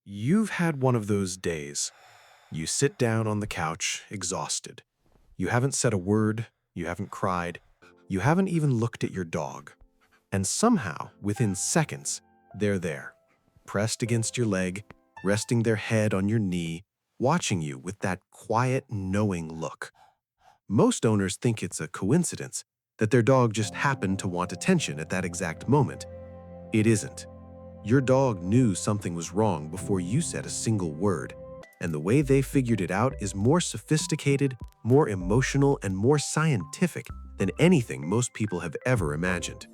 You've had one of those days. You sit down on the couch, exhausted. You haven't said a word, you haven't cried, you haven't even looked at your dog. And somehow, within seconds, they're there, pressed against your leg, resting their head on your knee, watching you with that quiet, knowing look. Most owners think it's a coincidence that their dog just happened to want attention at that exact moment. It isn't. Your dog knew something was wrong before you said a single word, and the way they figured it out is more sophisticated, more emotional, and more scientific than anything most people have ever imagined.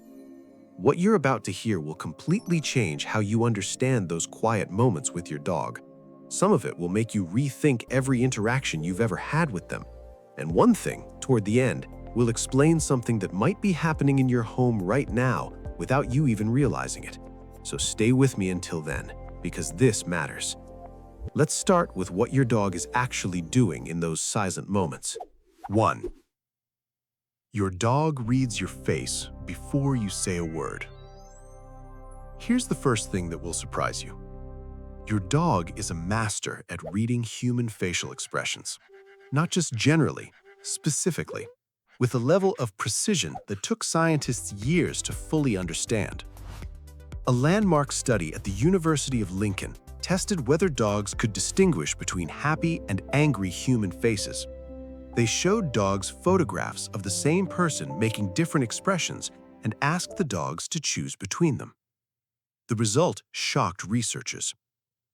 What you're about to hear will completely change how you understand those quiet moments with your dog. Some of it will make you rethink every interaction you've ever had with them. And one thing, toward the end, will explain something that might be happening in your home right now without you even realizing it. So stay with me until then, because this matters. Let's start with what your dog is actually doing in those silent moments. 1. Your dog reads your face before you say a word. Here's the first thing that will surprise you. Your dog is a master at reading human facial expressions. Not just generally, specifically, with a level of precision that took scientists years to fully understand. A landmark study at the University of Lincoln tested whether dogs could distinguish between happy and angry human faces. They showed dogs photographs of the same person making different expressions and asked the dogs to choose between them. The result shocked researchers.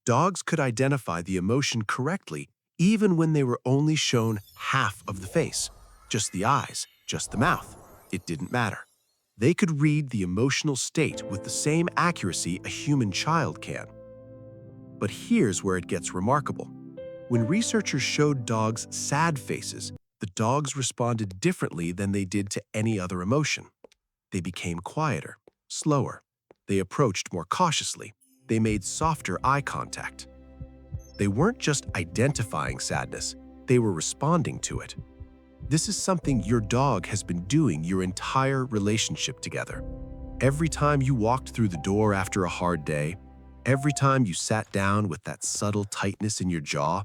Dogs could identify the emotion correctly even when they were only shown half of the face, just the eyes, just the mouth. It didn't matter. They could read the emotional state with the same accuracy a human child can. But here's where it gets remarkable. When researchers showed dogs sad faces, the dogs responded differently than they did to any other emotion. They became quieter, slower. They approached more cautiously. They made softer eye contact. They weren't just identifying sadness, they were responding to it. This is something your dog has been doing your entire relationship together. Every time you walked through the door after a hard day, every time you sat down with that subtle tightness in your jaw,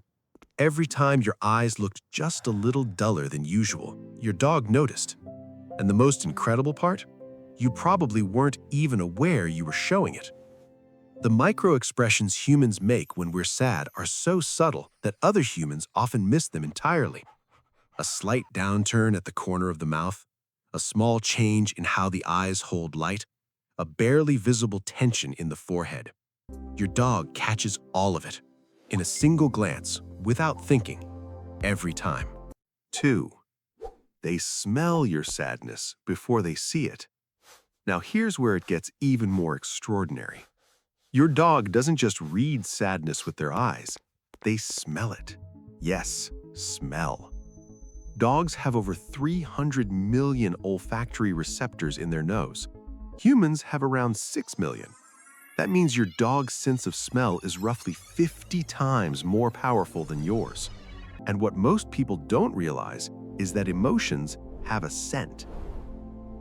every time your eyes looked just a little duller than usual, your dog noticed. And the most incredible part? You probably weren't even aware you were showing it. The micro-expressions humans make when we're sad are so subtle that other humans often miss them entirely. A slight downturn at the corner of the mouth, a small change in how the eyes hold light, a barely visible tension in the forehead. Your dog catches all of it, in a single glance, without thinking, every time. 2. They smell your sadness before they see it. Now here's where it gets even more extraordinary. Your dog doesn't just read sadness with their eyes, they smell it. Yes, smell. Dogs have over 300 million olfactory receptors in their nose. Humans have around 6 million. That means your dog's sense of smell is roughly 50 times more powerful than yours. And what most people don't realize is that emotions have a scent.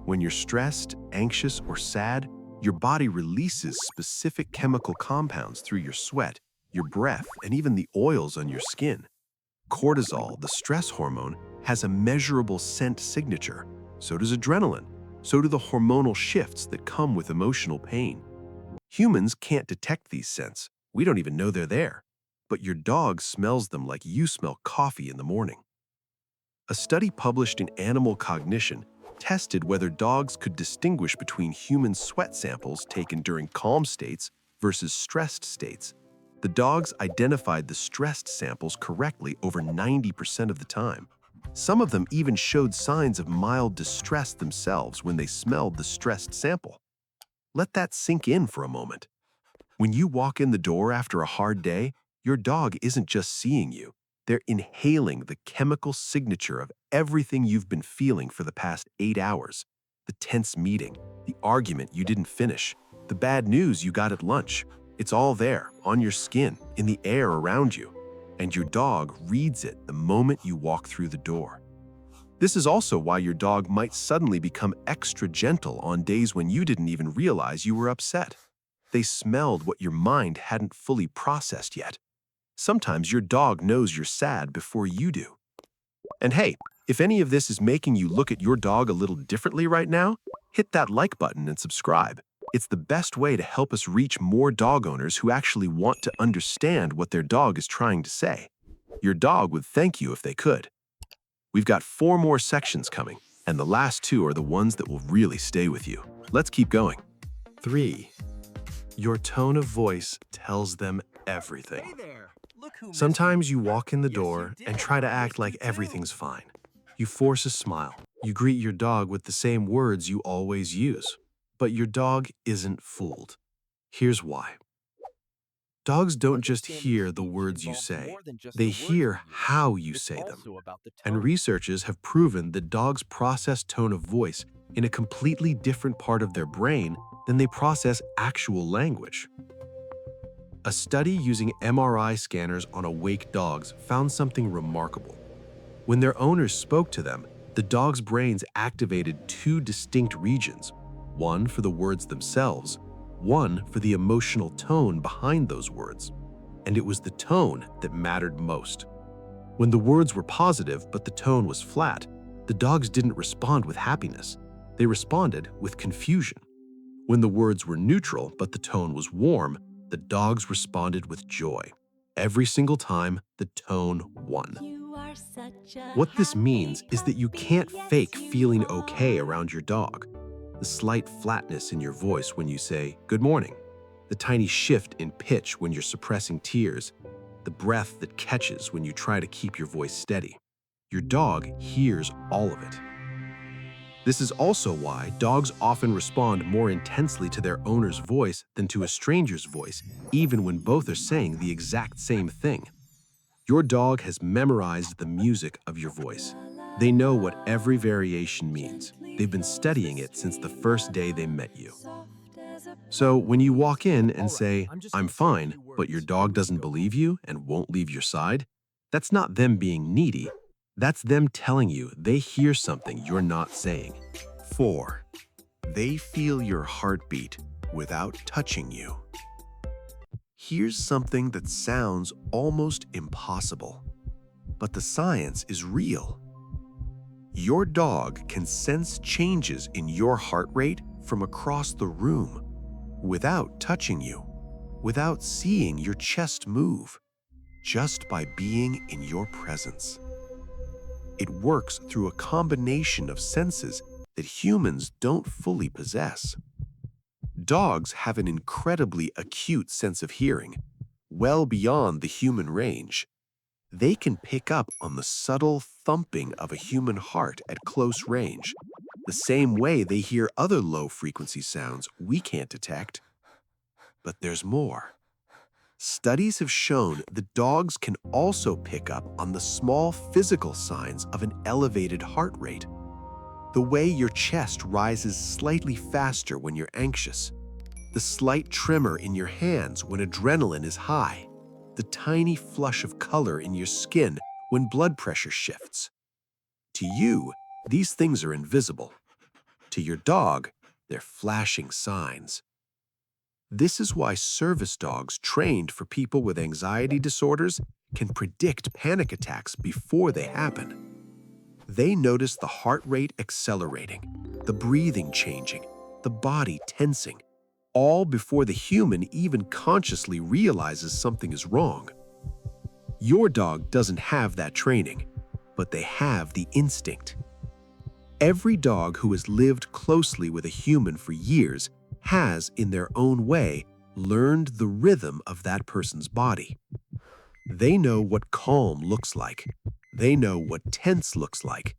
When you're stressed, anxious, or sad, your body releases specific chemical compounds through your sweat, your breath, and even the oils on your skin. Cortisol, the stress hormone, has a measurable scent signature. So does adrenaline. So do the hormonal shifts that come with emotional pain. Humans can't detect these scents. We don't even know they're there. But your dog smells them like you smell coffee in the morning. A study published in Animal Cognition tested whether dogs could distinguish between human sweat samples taken during calm states versus stressed states. The dogs identified the stressed samples correctly over 90% of the time. Some of them even showed signs of mild distress themselves when they smelled the stressed sample. Let that sink in for a moment. When you walk in the door after a hard day, your dog isn't just seeing you. They're inhaling the chemical signature of everything you've been feeling for the past 8 hours. The tense meeting, the argument you didn't finish, the bad news you got at lunch. It's all there, on your skin, in the air around you. And your dog reads it the moment you walk through the door. This is also why your dog might suddenly become extra gentle on days when you didn't even realize you were upset. They smelled what your mind hadn't fully processed yet. Sometimes your dog knows you're sad before you do. And hey, if any of this is making you look at your dog a little differently right now, hit that like button and subscribe. It's the best way to help us reach more dog owners who actually want to understand what their dog is trying to say. Your dog would thank you if they could. We've got 4 more sections coming, and the last 2 are the ones that will really stay with you. Let's keep going. 3. Your tone of voice tells them everything. Hey there. Look who Sometimes you walk in the door and try to act like everything's fine. You force a smile. You greet your dog with the same words you always use. But your dog isn't fooled. Here's why. Dogs don't just hear the words you say. They hear how you say them. And researchers have proven that dogs process tone of voice in a completely different part of their brain than they process actual language. A study using MRI scanners on awake dogs found something remarkable. When their owners spoke to them, the dog's brains activated 2 distinct regions, one for the words themselves, one for the emotional tone behind those words. And it was the tone that mattered most. When the words were positive but the tone was flat, the dogs didn't respond with happiness. They responded with confusion. When the words were neutral but the tone was warm, the dogs responded with joy. Every single time, the tone won. What this means is that you can't fake feeling okay around your dog. The slight flatness in your voice when you say, "Good morning," the tiny shift in pitch when you're suppressing tears, the breath that catches when you try to keep your voice steady. Your dog hears all of it. This is also why dogs often respond more intensely to their owner's voice than to a stranger's voice, even when both are saying the exact same thing. Your dog has memorized the music of your voice. They know what every variation means. They've been studying it since the first day they met you. So when you walk in and say, "I'm fine," but your dog doesn't believe you and won't leave your side, that's not them being needy. That's them telling you they hear something you're not saying. 4. They feel your heartbeat without touching you. Here's something that sounds almost impossible, but the science is real. Your dog can sense changes in your heart rate from across the room without touching you, without seeing your chest move, just by being in your presence. It works through a combination of senses that humans don't fully possess. Dogs have an incredibly acute sense of hearing, well beyond the human range. They can pick up on the subtle thumping of a human heart at close range, the same way they hear other low-frequency sounds we can't detect. But there's more. Studies have shown that dogs can also pick up on the small physical signs of an elevated heart rate. The way your chest rises slightly faster when you're anxious, the slight tremor in your hands when adrenaline is high, the tiny flush of color in your skin when blood pressure shifts. To you, these things are invisible. To your dog, they're flashing signs. This is why service dogs trained for people with anxiety disorders can predict panic attacks before they happen. They notice the heart rate accelerating, the breathing changing, the body tensing, all before the human even consciously realizes something is wrong. Your dog doesn't have that training, but they have the instinct. Every dog who has lived closely with a human for years has, in their own way, learned the rhythm of that person's body. They know what calm looks like. They know what tense looks like.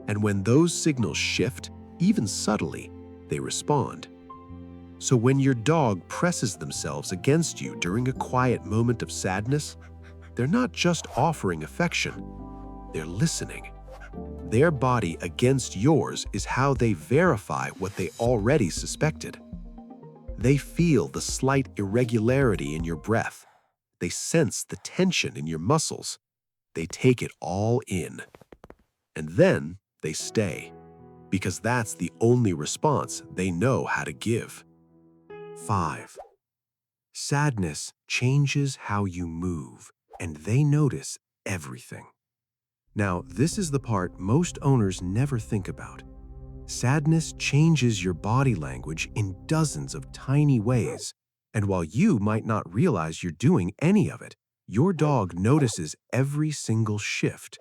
And when those signals shift, even subtly, they respond. So when your dog presses themselves against you during a quiet moment of sadness, they're not just offering affection, they're listening. Their body against yours is how they verify what they already suspected. They feel the slight irregularity in your breath. They sense the tension in your muscles. They take it all in. And then they stay, because that's the only response they know how to give. 5. Sadness changes how you move, and they notice everything. Now, this is the part most owners never think about. Sadness changes your body language in dozens of tiny ways, and while you might not realize you're doing any of it, your dog notices every single shift.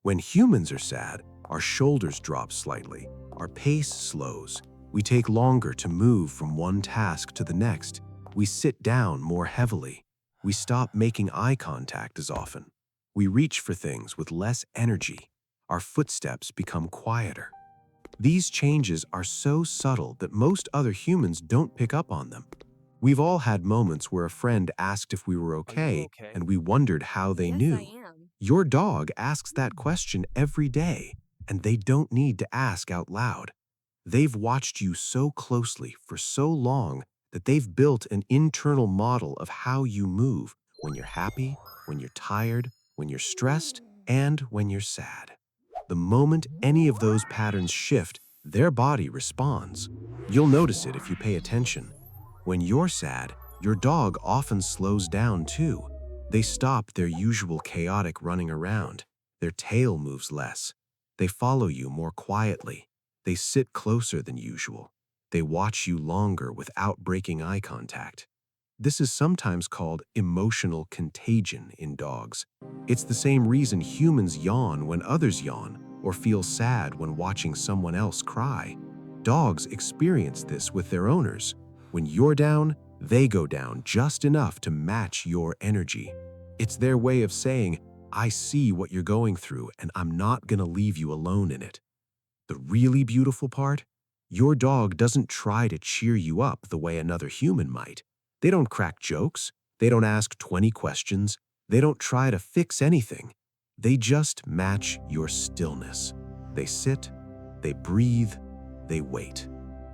When humans are sad, our shoulders drop slightly, our pace slows, we take longer to move from one task to the next, we sit down more heavily, we stop making eye contact as often, we reach for things with less energy, our footsteps become quieter. These changes are so subtle that most other humans don't pick up on them. We've all had moments where a friend asked if we were Are you okay, okay? and we wondered how they Yes, I knew. am. Your dog asks that question every day, and they don't need to ask out loud. They've watched you so closely for so long that they've built an internal model of how you move when you're happy, when you're tired, when you're stressed, and when you're sad. The moment any of those patterns shift, their body responds. You'll notice it if you pay attention. When you're sad, your dog often slows down too. They stop their usual chaotic running around. Their tail moves less. They follow you more quietly. They sit closer than usual. They watch you longer without breaking eye contact. This is sometimes called emotional contagion in dogs. It's the same reason humans yawn when others yawn or feel sad when watching someone else cry. Dogs experience this with their owners. When you're down, they go down just enough to match your energy. It's their way of saying, I see what you're going through and I'm not going to leave you alone in it. The really beautiful part? Your dog doesn't try to cheer you up the way another human might. They don't crack jokes. They don't ask 20 questions. They don't try to fix anything. They just match your stillness. They sit, they breathe, they wait.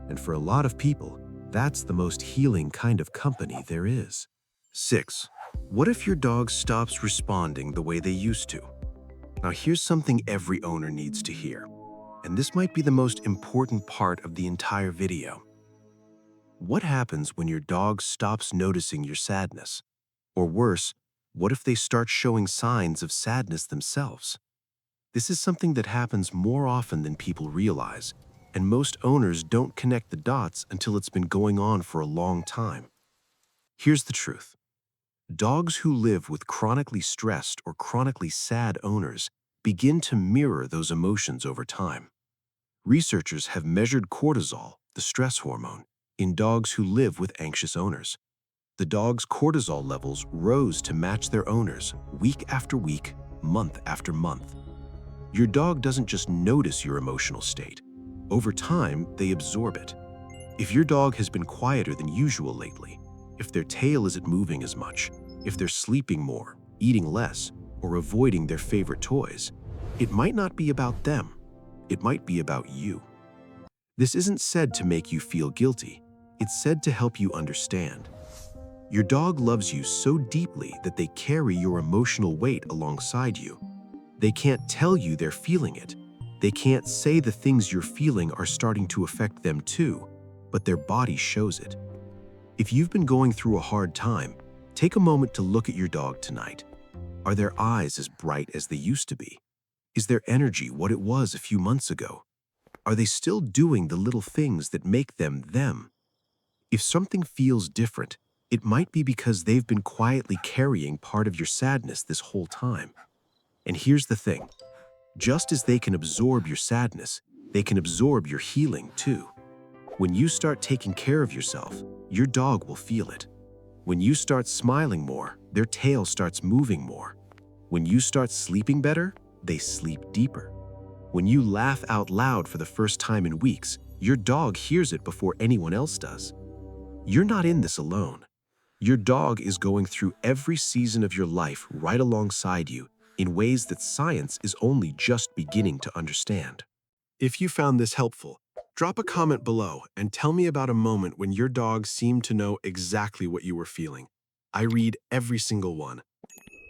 And for a lot of people, that's the most healing kind of company there is. 6. What if your dog stops responding the way they used to? Now here's something every owner needs to hear. And this might be the most important part of the entire video. What happens when your dog stops noticing your sadness? Or worse, what if they start showing signs of sadness themselves? This is something that happens more often than people realize, and most owners don't connect the dots until it's been going on for a long time. Here's the truth. Dogs who live with chronically stressed or chronically sad owners begin to mirror those emotions over time. Researchers have measured cortisol, the stress hormone, in dogs who live with anxious owners. The dog's cortisol levels rose to match their owners week after week, month after month. Your dog doesn't just notice your emotional state. Over time, they absorb it. If your dog has been quieter than usual lately, if their tail isn't moving as much, if they're sleeping more, eating less, or avoiding their favorite toys, it might not be about them. It might be about you. This isn't said to make you feel guilty. It's said to help you understand. Your dog loves you so deeply that they carry your emotional weight alongside you. They can't tell you they're feeling it. They can't say the things you're feeling are starting to affect them too, but their body shows it. If you've been going through a hard time, take a moment to look at your dog tonight. Are their eyes as bright as they used to be? Is their energy what it was a few months ago? Are they still doing the little things that make them them? If something feels different, it might be because they've been quietly carrying part of your sadness this whole time. And here's the thing. Just as they can absorb your sadness, they can absorb your healing too. When you start taking care of yourself, your dog will feel it. When you start smiling more, their tail starts moving more. When you start sleeping better, they sleep deeper. When you laugh out loud for the first time in weeks, your dog hears it before anyone else does. You're not in this alone. Your dog is going through every season of your life right alongside you in ways that science is only just beginning to understand. If you found this helpful, drop a comment below and tell me about a moment when your dog seemed to know exactly what you were feeling. I read every single one.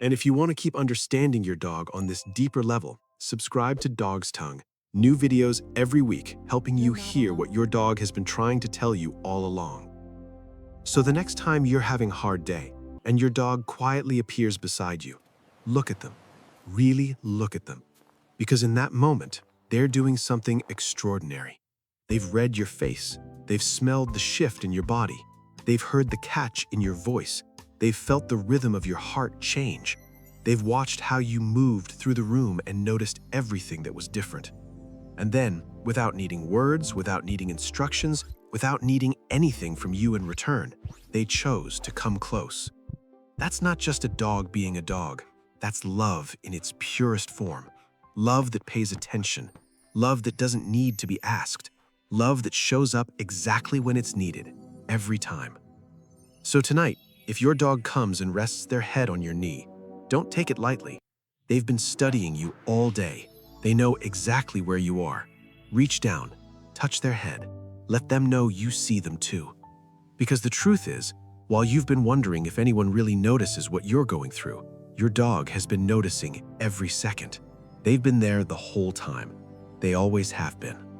And if you want to keep understanding your dog on this deeper level, subscribe to Dog's Tongue. New videos every week helping you You're not hear what alone. your dog has been trying to tell you all along. So the next time you're having a hard day and your dog quietly appears beside you, look at them. Really look at them. Because in that moment, they're doing something extraordinary. They've read your face. They've smelled the shift in your body. They've heard the catch in your voice. They've felt the rhythm of your heart change. They've watched how you moved through the room and noticed everything that was different. And then, without needing words, without needing instructions, without needing anything from you in return, they chose to come close. That's not just a dog being a dog. That's love in its purest form. Love that pays attention. Love that doesn't need to be asked. Love that shows up exactly when it's needed, every time. So tonight, if your dog comes and rests their head on your knee, don't take it lightly. They've been studying you all day. They know exactly where you are. Reach down, touch their head. Let them know you see them too. Because the truth is, while you've been wondering if anyone really notices what you're going through, your dog has been noticing every second. They've been there the whole time. They always have been.